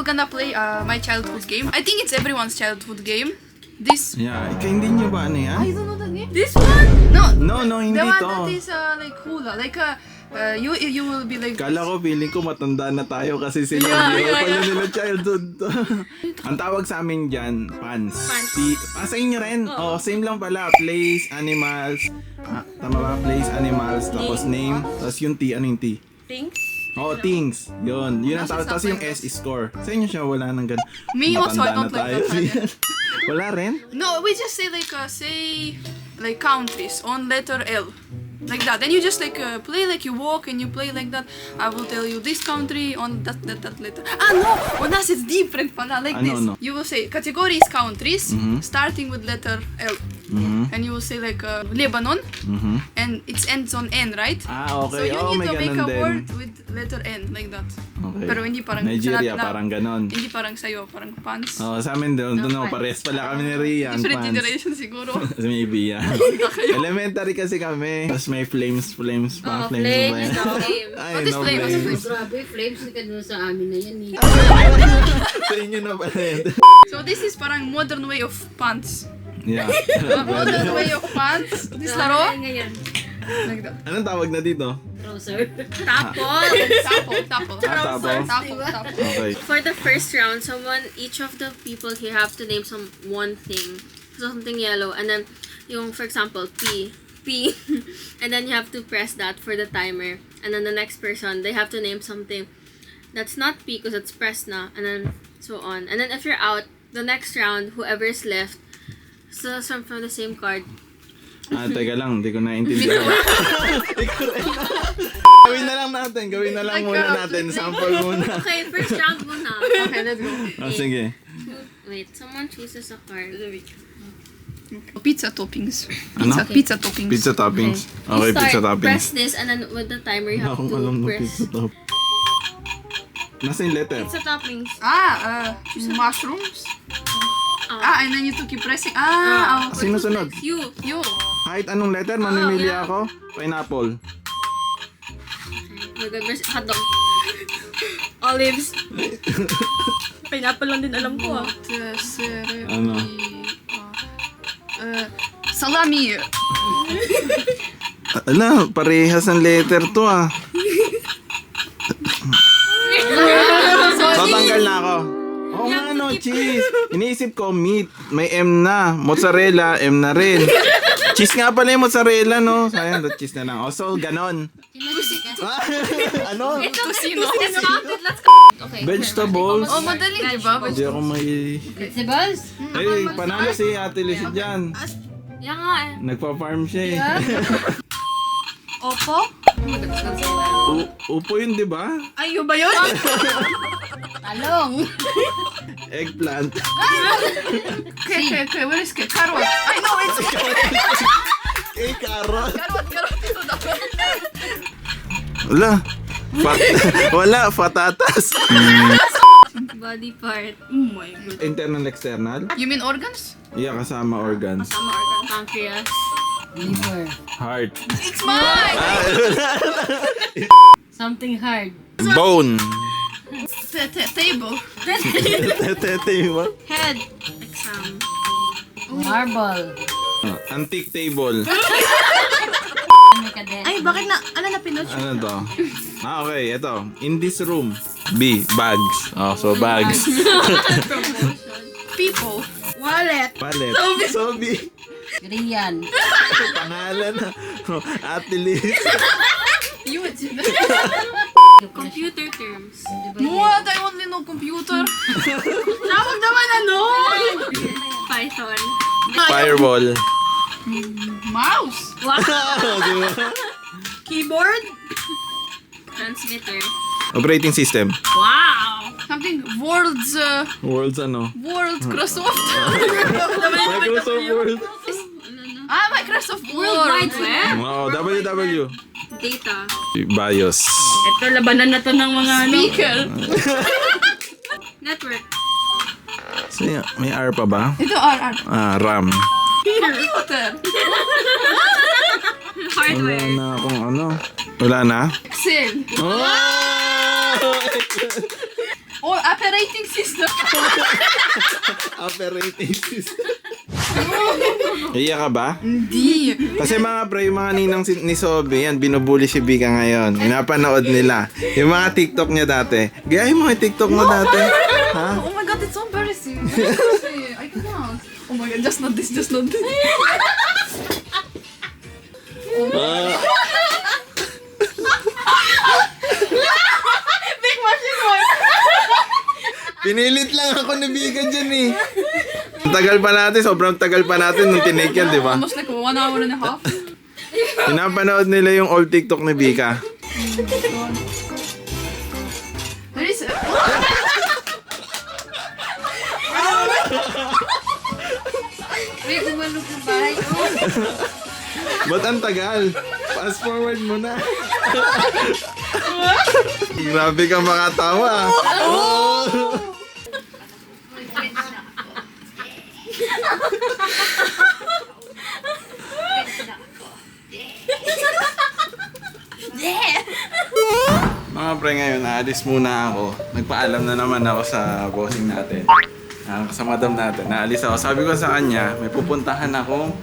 gonna play my childhood game. I think it's everyone's childhood game. This. Yeah, hindi nyo ba ano yan? I don't know the name. This one? No. No, hindi The one to. that is like hula. Like you will be like. Kala ko, feeling ko matanda na tayo kasi sila pala nila childhood. Ang tawag sa amin dyan, pants. Sa inyo rin? Oo, same lang pala. Place, animals. Tama ba? Place, animals, tapos name. Tapos yung T, ano yung T? Things? Oh, things. Yun ang tawag. Tapos yung S is score. Sa inyo siya, wala nang ganun. Me also, I don't Matanda like na that. Wala rin? No, we just say like countries on letter L. Like that. Then you just play like you walk and you play like that. I will tell you this country on that letter. No! On us it's different pala. Like this. No. You will say categories countries starting with letter L. And you will say like Lebanon. And it ends on N, right? Okay. So you need may to make ganun a din. word with letter N like that. Okay. Pero hindi parang Nigeria, na- parang ganon. Hindi parang sa'yo, parang pants. Sa amin doon, parehas pala kami ni Rian. Different Pants. generation siguro. Maybe, yeah. Elementary kasi kami. Tapos may flames pa. Flames. Ay, What is no flames? flames. Grabe, flames na kanina sa amin na yan eh. Sa inyo na pala yun. So this is parang modern way of pants. Yeah. Modern way of pants. This laro? Ngayon. Like that. Anong tawag na dito? Trouser. Tapos, Tapo. Tapo. Okay. for the first round, each of the people here have to name one thing. So something yellow, and then for example, P, and then you have to press that for the timer. And then the next person, they have to name something that's not P because it's pressed na, and then so on. And then if you're out, the next round, whoever is left, so from the same card. Teka lang, hindi ko naintindihan. Gawin na lang muna natin. Sample muna. Okay, first round muna. Okay, let's go. Sige. Wait, someone chooses a card. Pizza toppings. Ano? Pizza toppings. Pizza toppings. Okay, You start, pizza toppings. press this, and then with the timer, you have Akong alam to na press. pizza toppings. Nasa yung letter? Pizza toppings. Mushrooms. And then you to keep pressing. Okay. Sino sunod? You. Kahit anong letter, mamimili ako. Pineapple. Hotdog. Olives. Pineapple lang din alam ko Ano? Salami. Ala, parehas ang letter to Tatanggal na ako. Cheese. Iniisip ko, meat. May M na. Mozzarella, M na rin. Cheese nga pala yung mozzarella, no? Sayang, cheese na lang. So, ganon. Ano? Tusino. Okay. Vegetables. Madali, di ba? Hindi ako may... Vegetables? Ay, panalo si Ate Lizzie dyan. Yan nga eh. Nagpa-farm siya eh. Opo? Upo yun, di ba? Ayo ba yun? Talong. Eggplant. Okay. Where is K? Carrot. I know it's Carrot. carrot. Ito dapat. Wala, patatas. Body part. Oh my god. Internal, external? You mean organs? Yeah, kasama organs. Sama organ. Pancreas. Liver. Heart. It's mine! Something hard. Bone. Table. Tete mo? Head. Exam. Marble. Antique table. May kadet. Ay, bakit na pinot? Ano to? Okay, ito. In this room. B. Bags. So bags. People. Wallet. Palet. Sobi. Rian. Pangalan na. Ate Liz. Computer terms. What? I only know computer. Tawag naman ano? Python. Fireball. Mouse. Diba? Keyboard. Transmitter. Operating system. Wow! Something world's Worlds ano? Microsoft. Microsoft Word. Microsoft World Wide Web. Oh, WW. Data. BIOS. Ito, labanan na to ng mga Speaker. Network. So, may R pa ba? Ito R. RAM. Computer. Wala Hardware. na akong ano. Wala na? Excel. Oh! Oh, operating system. Operating system. Iya ka ba? Hindi. Kasi mga pre, yung mga ninang ni Sobe, yan, binubuli si Bika ngayon. Pinapanood nila. Yung mga TikTok niya dati. Gayahin mo yung TikTok mo dati. Ha? Oh my god, it's so embarrassing. I cannot. Oh my god, just not this, just not this. Big machine one. Pinilit lang ako ni Bika dyan eh. Ang tagal pa natin, sobrang tagal pa natin nung tinake yan, di ba? Almost like 1 hour and a half. Pinapanood nila yung old TikTok ni Bika. There is May umalog ng bahay. Ba't ang tagal? Fast forward mo na. Grabe ka makatawa. Oh! Mga pre, ngayon naalis muna ako. Nagpaalam na naman ako sa bossing natin. Sa madam natin. Naalis ako. Sabi ko sa kanya, may pupuntahan akong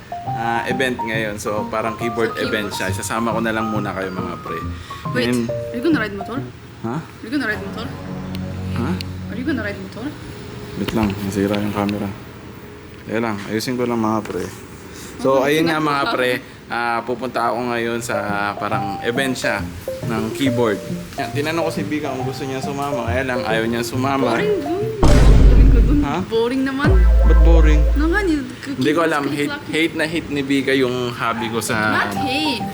event ngayon. So parang keyboard event siya. Isasama ko na lang muna kayo mga pre. Wait, And- are you gonna ride motor? Ha? Are you gonna ride motor? Ha? Are you gonna ride motor? Wait lang, nasira yung camera. Teka lang, ayusin ko lang mga pre. So ayun nga mga pre, pupunta ako ngayon sa parang event siya ng keyboard. Yan, tinanong ko si Bika kung gusto niya sumama, kaya lang ayaw niya sumama. Boring dun. Gawin ko dun. Ha? Boring naman. Ba't boring? Naman, Hindi ko alam, hate na hate ni Bika yung hobby ko sa... Not hate.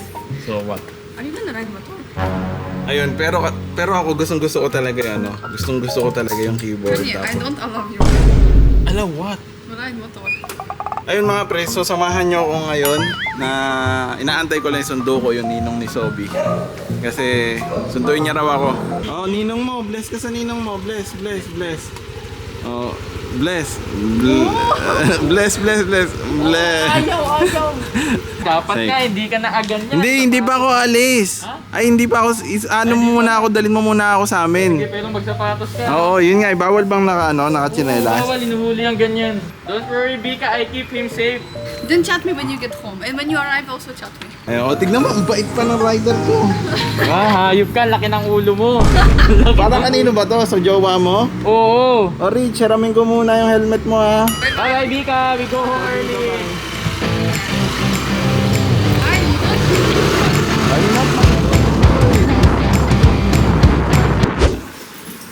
So what? Are you gonna ride motor? Ayun, pero ako gustong-gusto ko talaga yung ano, gustong-gusto ko talaga yung keyboard. Kanye, I don't allow you. Ala, what? Ride motor. Ayun mga pre, so samahan nyo ako ngayon na inaantay ko lang yung sundo ko, yung ninong ni Sobi. Kasi sunduin niya raw ako. Oh, ninong mo, bless ka sa ninong mo, bless. Oh, bless. Bless. Ayaw. Dapat Say. nga, hindi ka na agan yan. Hindi pa ako alis. Ay, hindi pa ako, ano mo muna ako, dalhin mo muna ako sa Sige, amin. pero magsapatos ka. Oo, yun nga, bawal bang nakachinelas? Bawal, inuhuli ang ganyan. Don't worry, Bika, I keep him safe. Then chat me when you get home. And when you arrive, also chat me. Ayun, oh, tignan mo, ang bait pa ng rider ko. Hayop ka, laki ng ulo mo. Parang kanino ba to? So, jowa mo? Oo. O, Rich, hiramin ko muna yung helmet mo ha. Bye, Bika, we go home early.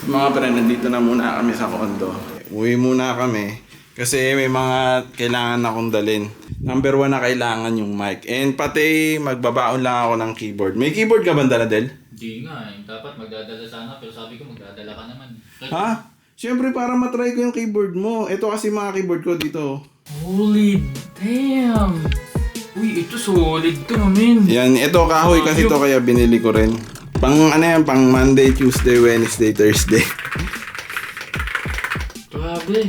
Mga pre, nandito na muna kami sa kondo. Uwi muna kami kasi may mga kailangan akong dalhin. Number 1 na kailangan yung mic. And pati magbabaon lang ako ng keyboard. May keyboard ka ba dala, Del? Hindi nga eh. Dapat magdadala sana pero sabi ko magdadala ka naman. Ha? Siyempre para matry ko yung keyboard mo. Ito kasi mga keyboard ko dito. Holy damn. Uy, ito solid to, man. Yan, ito kahoy kasi to kaya binili ko rin. Pang ano yan, pang Monday, Tuesday, Wednesday, Thursday. Grabe.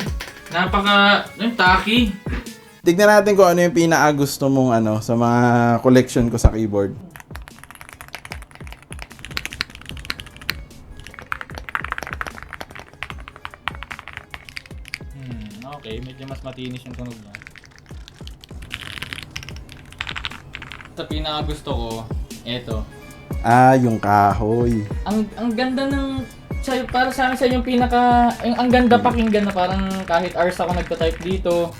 Napaka, tacky. Tignan natin kung ano yung pinaka-gusto mong ano sa mga collection ko sa keyboard. Okay, medyo mas matinis yung tunog niya. Sa pinaka-gusto ko, eto. Ah, yung kahoy. Ang ganda ng para sa amin sa yung pinaka ang ganda pakinggan na parang kahit hours ako nagta-type dito.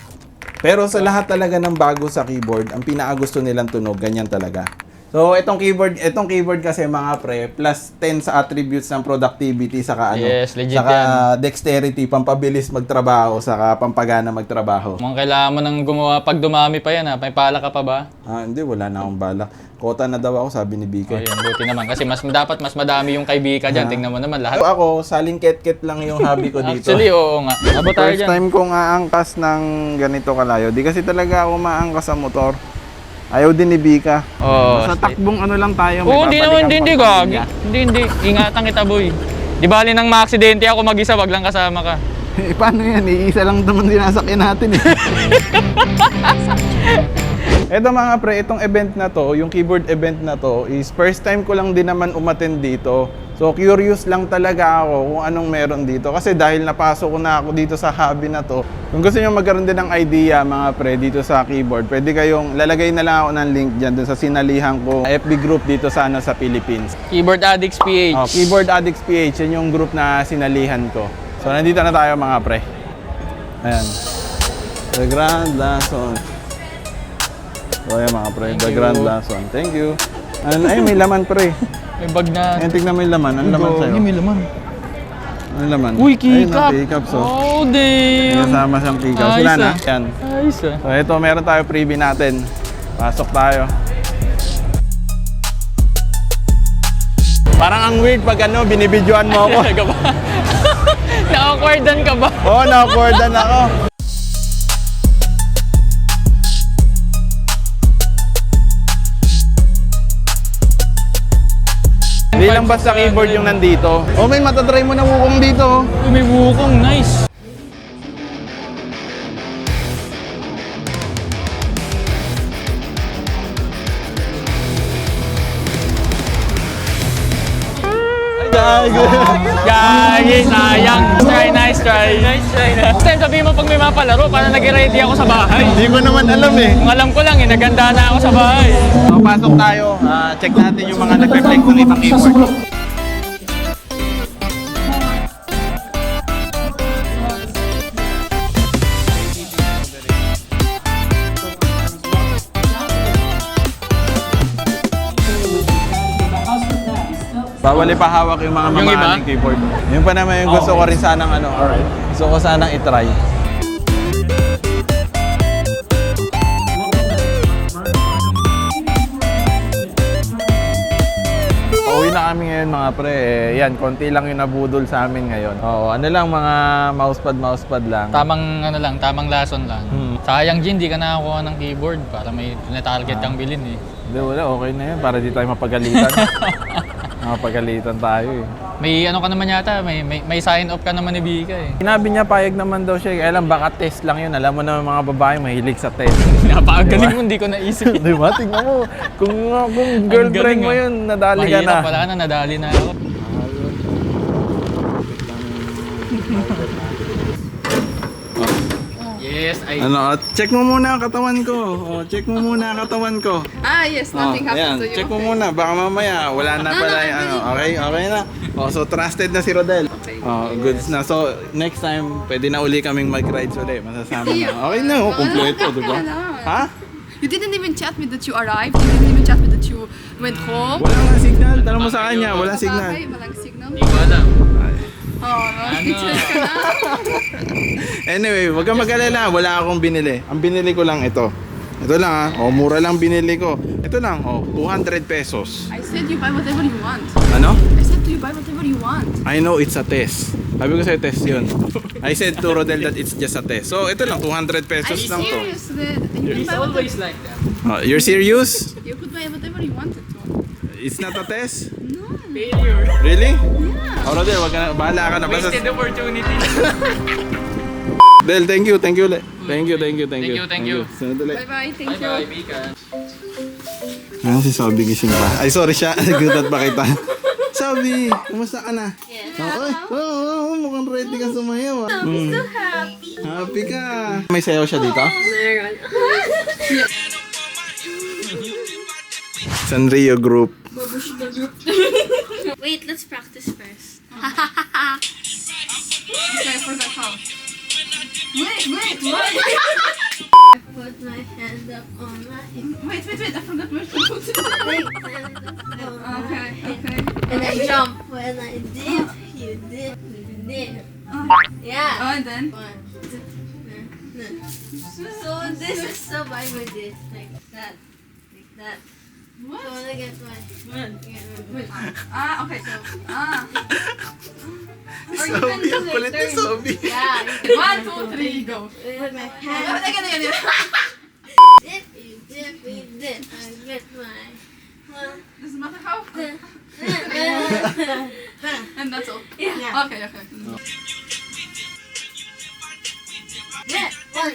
Pero sa lahat talaga ng bago sa keyboard, ang pinaka-gusto nilang tunog, ganyan talaga. So, itong keyboard kasi mga pre, plus 10 sa attributes ng productivity, saka ano, Yes, legit saka yan. dexterity, pampabilis magtrabaho, saka pampagana magtrabaho. Mukhang kailangan mo nang gumawa pag dumami pa yan ha. May pala ka pa ba? Ah, hindi, wala na akong balak. Kota na daw ako, sabi ni Bika. Ayun, buti naman. Kasi dapat mas madami yung kay Bika dyan. Tingnan mo naman lahat. Ako, saling ket-ket lang yung hobby ko dito. Actually, oo nga. Abo tayo First dyan. time kong aangkas ng ganito kalayo. Di kasi talaga ako maangkas sa motor. Ayaw din ni Bika. Oo. Sa takbong ano lang tayo. may Oo, hindi babalikan naman. Hindi, pa gagi. niya. Hindi. Ingatan kita, boy. Di bali nang maaksidente ako mag-isa, wag lang kasama ka. Eh, paano yan? Iisa lang naman dinasakyan natin eh. Eto mga pre, itong event na to, yung keyboard event na to, is first time ko lang din naman umattend dito. So curious lang talaga ako kung anong meron dito. Kasi dahil napasok ko na ako dito sa hobby na to, kung gusto nyo magkaroon din ng idea mga pre dito sa keyboard, pwede kayong lalagay na lang ako ng link dyan dun sa sinalihan ko FB group dito sa Philippines. Keyboard Addicts PH. Oh, Keyboard Addicts PH, yun yung group na sinalihan ko. So nandito na tayo mga pre. Ayan. The Grand Lason. So ayan mga pre, The Grand Lason. Thank you. Ay, may laman pre. May bag na... Ayan, tignan mo yung laman. Ano laman sa'yo? May laman. Ano laman? Uy, keycap! Ayun, keycap. So, Oh, may damn! kasama siyang keycap. Ayos Sila na. ah. Yan. Ayos ah. So ito, meron tayo freebie natin. Pasok tayo. Parang ang weird pag ano, binibidyoan mo ako. Na-awkwardan ka ba? Oo, na-awkwardan ako. Hindi lang basta keyboard yung nandito. Oh, may matatry mo na wukong dito. Uy, may wukong. Nice! Gagi, sayang. Nice try. Next time sabihin mo pag may mapalaro, para nag-ready ako sa bahay. Hindi ko naman alam eh. Kung alam ko lang, naganda na ako sa bahay. So, pasok tayo. Check natin yung mga nag-reflect ng ibang keyboard. Bawal ipahawak yung mga Yung iba? mamahaling keyboard. Yung pa naman yung gusto ko rin sanang ano. Gusto ko sanang itry. Pauwi na kami ngayon mga pre. Yan, konti lang yung nabudol sa amin ngayon. Oo, ano lang mga mousepad lang. Tamang lason lang. Sayang, Jin, di ka nakakuha ng keyboard para may na-target kang bilhin eh. Hindi, wala. Okay na yan. Para di tayo mapagalitan. Mapagalitan tayo eh. May ano ka naman yata, may sign off ka naman ni Bika eh. Sinabi niya payag naman daw siya. Alam, baka test lang yun. Alam mo naman mga babae mahilig sa test. Napakagaling mo, hindi ko naisip. Di ba? Tingnan mo. Kung girlfriend galing, mo ah. yun, nadali ka na. Mahirap pala na, nadali na ako. Yes, Ano, check mo muna ang katawan ko. Oh, check mo muna ang katawan ko. Ah, yes, nothing ayan, happened to you. check mo muna. Baka mamaya, wala na pala yung ano. Okay, okay na. Oh, so trusted na si Rodel. Okay. Oh, goods na. So, next time, pwede na uli kaming mag-rides ulit. Masasama na. Okay na, oh, kompleto, di ba? Ha? You didn't even chat me that you arrived. You didn't even chat me that you went home. Wala nga signal. Tanong mo sa kanya, wala signal. Okay, walang signal. Hindi ko alam. Oh, no. Chat ka na. Anyway, wag kang mag-alala. Wala akong binili. Ang binili ko lang ito. Ito lang ha. Oh, mura lang binili ko. Ito lang, oh, 200 pesos. I said you buy whatever you want. Ano? I said to you buy whatever you want. I know it's a test. Sabi ko sa'yo, test yun. I said to Rodel that it's just a test. So, ito lang, 200 pesos lang to. Serious that you can It's buy whatever always like that. Oh, you're serious? you could buy whatever you wanted to. It's not a test? No. Failure. Really? Oh, Rodel, wag ka na, bahala ka na. Basta, Wasted opportunity. Del, thank you ulit. Thank you. Thank you. Sunod ulit. Bye-bye. Thank you. Bye-bye, Bika. Ah, si Sabi gising pa. Ay, sorry siya. Nagulat pa kita. Sabi, kumusta ka na? Yes. Mukhang ready ka sumayaw. I'm so happy. Happy ka. May sayaw siya dito? Meron. Sanrio Group. Wait, let's practice first. Okay, I forgot how. Wait. I put my hand up on my hip. Wait. I forgot where to put it. Wait, hand up on my Okay. hip. And I jump. When I dip, you dip, you dip. Yeah. Oh, and then? 1, 2, 3. So this is so I with this like that. What? So I get my Ah, okay. So, Or you can Sabi, do ang like kulit ni turn. Sabi. yeah. 1, 2, 3, go. With my hand. Again. Dip, you dip. I get my. Doesn't matter how. And that's all. Yeah. Okay. Yeah. 1,